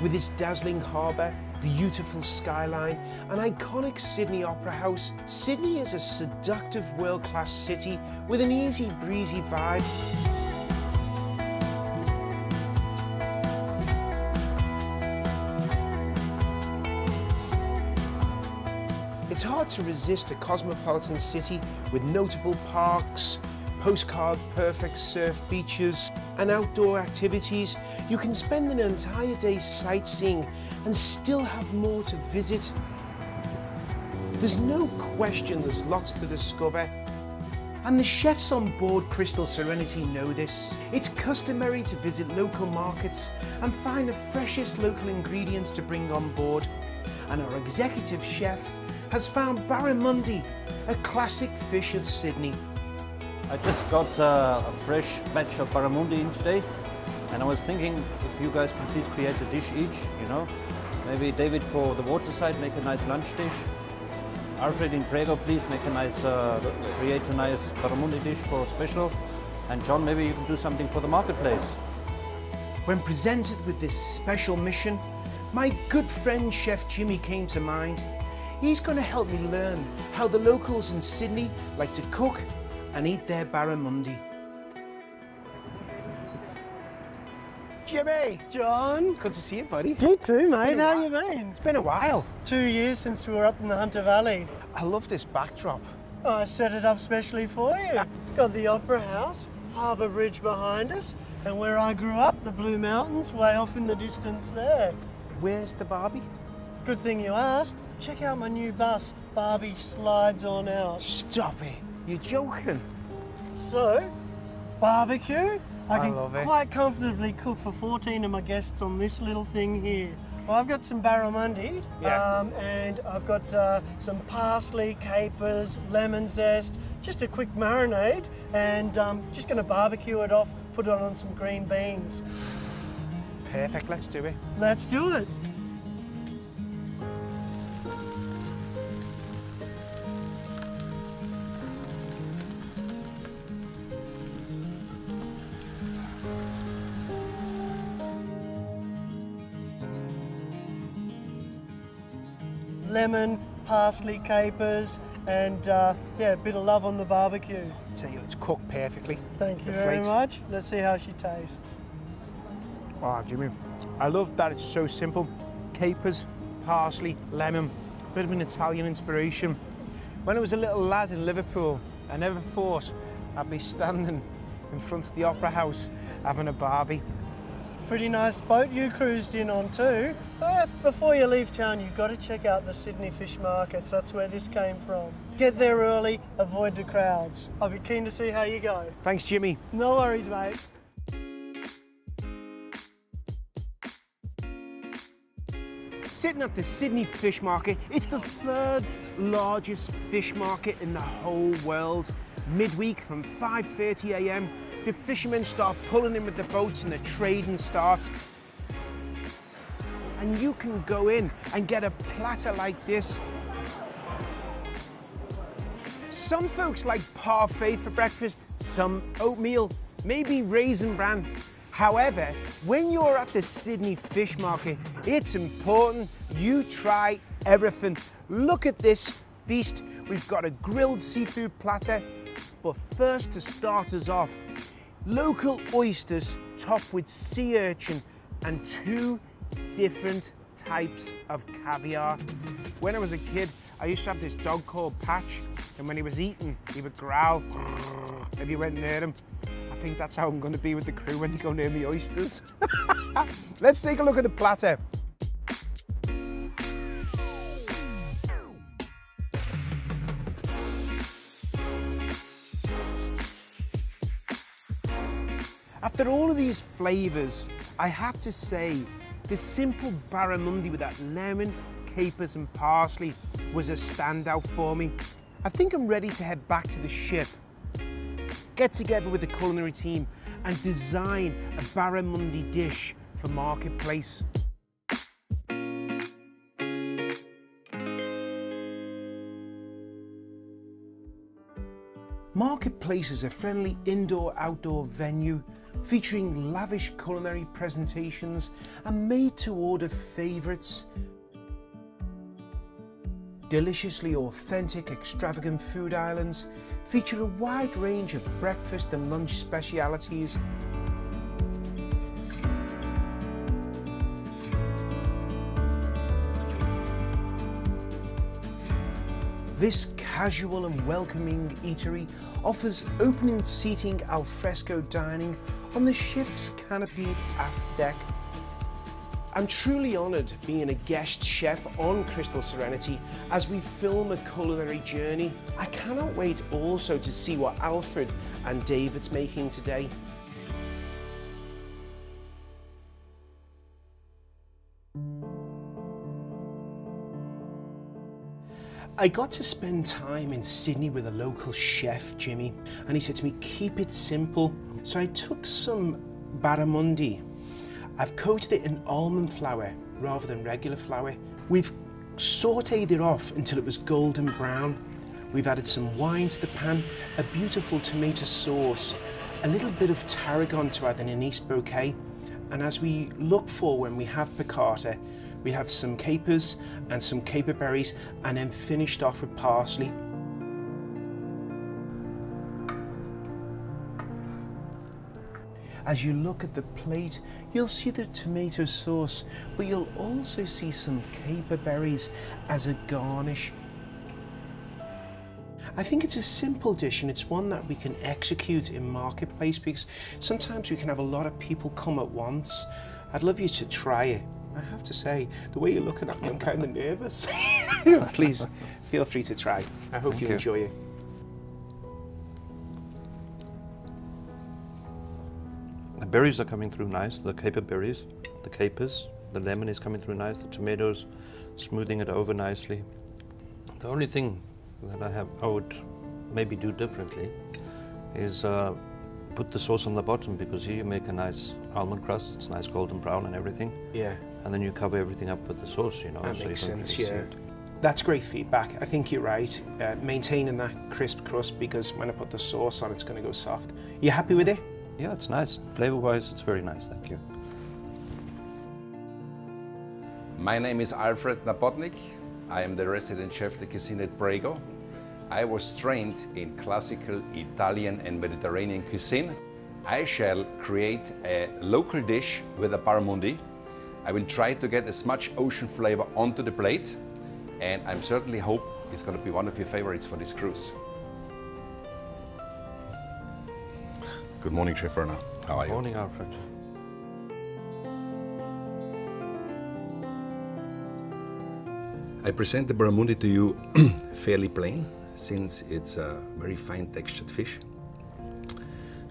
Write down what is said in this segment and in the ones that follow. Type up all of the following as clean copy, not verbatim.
With its dazzling harbour, beautiful skyline, and iconic Sydney Opera House, Sydney is a seductive world-class city with an easy, breezy vibe. It's hard to resist a cosmopolitan city with notable parks, postcard-perfect surf beaches, and outdoor activities. You can spend an entire day sightseeing and still have more to visit. There's no question there's lots to discover. And the chefs on board Crystal Serenity know this. It's customary to visit local markets and find the freshest local ingredients to bring on board. And our executive chef has found barramundi, a classic fish of Sydney. I just got a fresh batch of barramundi in today, and I was thinking if you guys could please create a dish each, you know. Maybe David for the water side, make a nice lunch dish. Alfred in Prego, please make a nice, create a nice barramundi dish for special. And John, maybe you can do something for the marketplace. When presented with this special mission, my good friend Chef Jimmy came to mind. He's going to help me learn how the locals in Sydney like to cook and eat their barramundi. Jimmy! John! Good to see you, buddy. You too, mate. How you been? It's been a while. 2 years since we were up in the Hunter Valley. I love this backdrop. I set it up specially for you. Got the Opera House, Harbour Bridge behind us, and where I grew up, the Blue Mountains, way off in the distance there. Where's the Barbie? Good thing you asked. Check out my new bus, Barbie Slides On Out. Stop it. You're joking. So, barbecue. I can love it. quite comfortably cook for 14 of my guests on this little thing here. Well, I've got some barramundi, and I've got some parsley, capers, lemon zest, just a quick marinade, and just going to barbecue it off, put it on some green beans. Perfect, let's do it. Let's do it. Lemon, parsley, capers, and yeah, a bit of love on the barbecue. So it's cooked perfectly. Thank you The very flakes. much. Let's see how she tastes. Oh, Jimmy, I love that it's so simple. Capers, parsley, lemon, bit of an Italian inspiration. When I was a little lad in Liverpool, I never thought I'd be standing in front of the Opera House having a barbie. Pretty nice boat you cruised in on too. But before you leave town, you've got to check out the Sydney fish markets. That's where this came from. Get there early, avoid the crowds. I'll be keen to see how you go. Thanks, Jimmy. No worries, mate. Sitting at the Sydney Fish Market, it's the third largest fish market in the whole world. Midweek from 5:30 a.m, the fishermen start pulling in with the boats and the trading starts. And you can go in and get a platter like this. Some folks like parfait for breakfast, some oatmeal, maybe raisin bran. However, when you're at the Sydney Fish Market, it's important you try everything. Look at this feast. We've got a grilled seafood platter, but first, to start us off, local oysters topped with sea urchin and 2 different types of caviar. When I was a kid, I used to have this dog called Patch, and when he was eating, he would growl if you went near him. I think that's how I'm going to be with the crew when they go near me oysters. Let's take a look at the platter. After all of these flavours, I have to say, the simple barramundi with that lemon, capers and parsley was a standout for me. I think I'm ready to head back to the ship, get together with the culinary team and design a barramundi dish for Marketplace. Marketplace is a friendly indoor-outdoor venue featuring lavish culinary presentations and made-to-order favourites. Deliciously authentic, extravagant food islands feature a wide range of breakfast and lunch specialities. This casual and welcoming eatery offers open seating alfresco dining on the ship's canopied aft deck. I'm truly honoured being a guest chef on Crystal Serenity as we film a culinary journey. I cannot wait also to see what Alfred and David's making today. I got to spend time in Sydney with a local chef, Jimmy, and he said to me, keep it simple. So I took some barramundi. I've coated it in almond flour rather than regular flour. We've sauteed it off until it was golden brown. We've added some wine to the pan, a beautiful tomato sauce, a little bit of tarragon to add an anise bouquet. And as we look for when we have piccata, we have some capers and some caper berries, and then finished off with parsley. As you look at the plate, you'll see the tomato sauce, but you'll also see some caper berries as a garnish. I think it's a simple dish, and it's one that we can execute in marketplace, because sometimes we can have a lot of people come at once. I'd love you to try it. I have to say, the way you're looking at me, I'm kind of nervous. Please, feel free to try. I hope you enjoy it. The berries are coming through nice, the caper berries, the capers, the lemon is coming through nice, the tomatoes smoothing it over nicely. The only thing that I would maybe do differently is put the sauce on the bottom, because here you make a nice almond crust, it's nice golden brown and everything. Yeah. And then you cover everything up with the sauce, you know. That makes sense, really yeah. That's great feedback. I think you're right. Maintaining that crisp crust, because when I put the sauce on, it's going to go soft. You happy with it? Yeah, it's nice. Flavor-wise, it's very nice, thank you. My name is Alfred Napotnik. I am the resident chef of the cuisine at Prego. I was trained in classical Italian and Mediterranean cuisine. I shall create a local dish with a barramundi. I will try to get as much ocean flavor onto the plate, and I certainly hope it's going to be one of your favorites for this cruise. Good morning, Chef Werner. How are you? Good morning, Alfred. I present the barramundi to you fairly plain, since it's a very fine textured fish.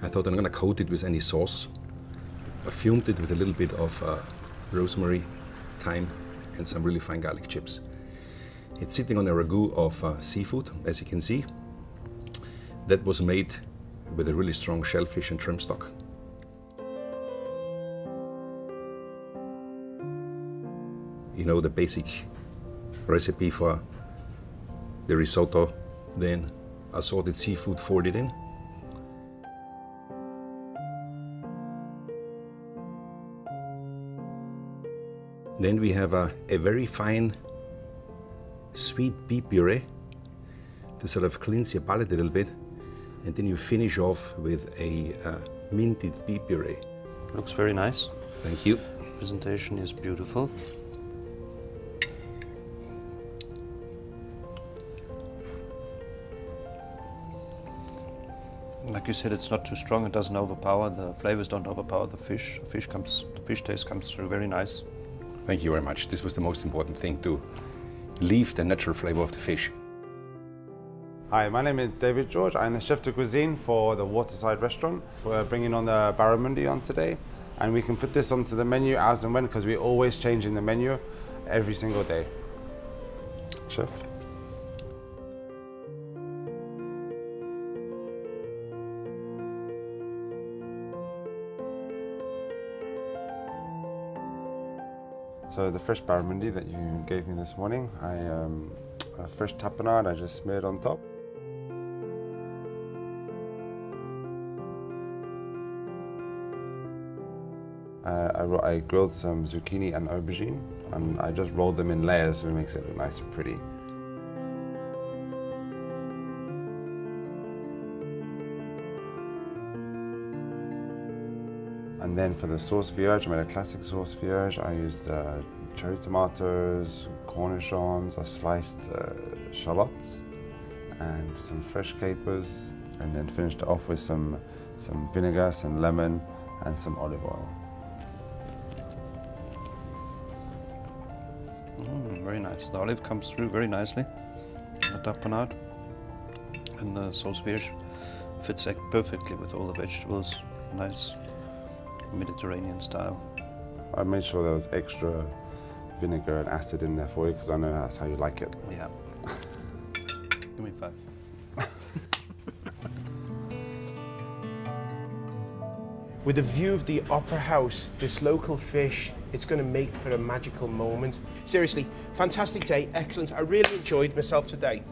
I thought I'm going to coat it with any sauce. Perfumed it with a little bit of rosemary, thyme, and some really fine garlic chips. It's sitting on a ragu of seafood, as you can see. That was made with a really strong shellfish and shrimp stock. You know the basic recipe for the risotto, then assorted seafood folded in. Then we have a very fine sweet beet puree to sort of cleanse your palate a little bit, and then you finish off with a minted beet puree. Looks very nice. Thank you. Presentation is beautiful. Like you said, it's not too strong, it doesn't overpower, the flavors don't overpower the fish. The fish taste comes through very nice. Thank you very much. This was the most important thing, to leave the natural flavor of the fish. Hi, my name is David George. I'm the chef de cuisine for the Waterside restaurant. We're bringing on the barramundi on today, and we can put this onto the menu as and when, because we're always changing the menu every single day. Chef. So the fresh barramundi that you gave me this morning, a fresh tapenade I just smeared on top. I grilled some zucchini and aubergine, and I just rolled them in layers so it makes it look nice and pretty. And then for the sauce vierge, I made a classic sauce vierge. I used cherry tomatoes, cornichons, I sliced shallots and some fresh capers, and then finished it off with some vinegar, some lemon and some olive oil. Very nice. The olive comes through very nicely, the tapenade, and the sauce vierge fits perfectly with all the vegetables. Nice Mediterranean style. I made sure there was extra vinegar and acid in there for you because I know that's how you like it. Yeah. Give me 5. With a view of the Opera House, this local fish, it's going to make for a magical moment. Seriously, fantastic day, excellent. I really enjoyed myself today.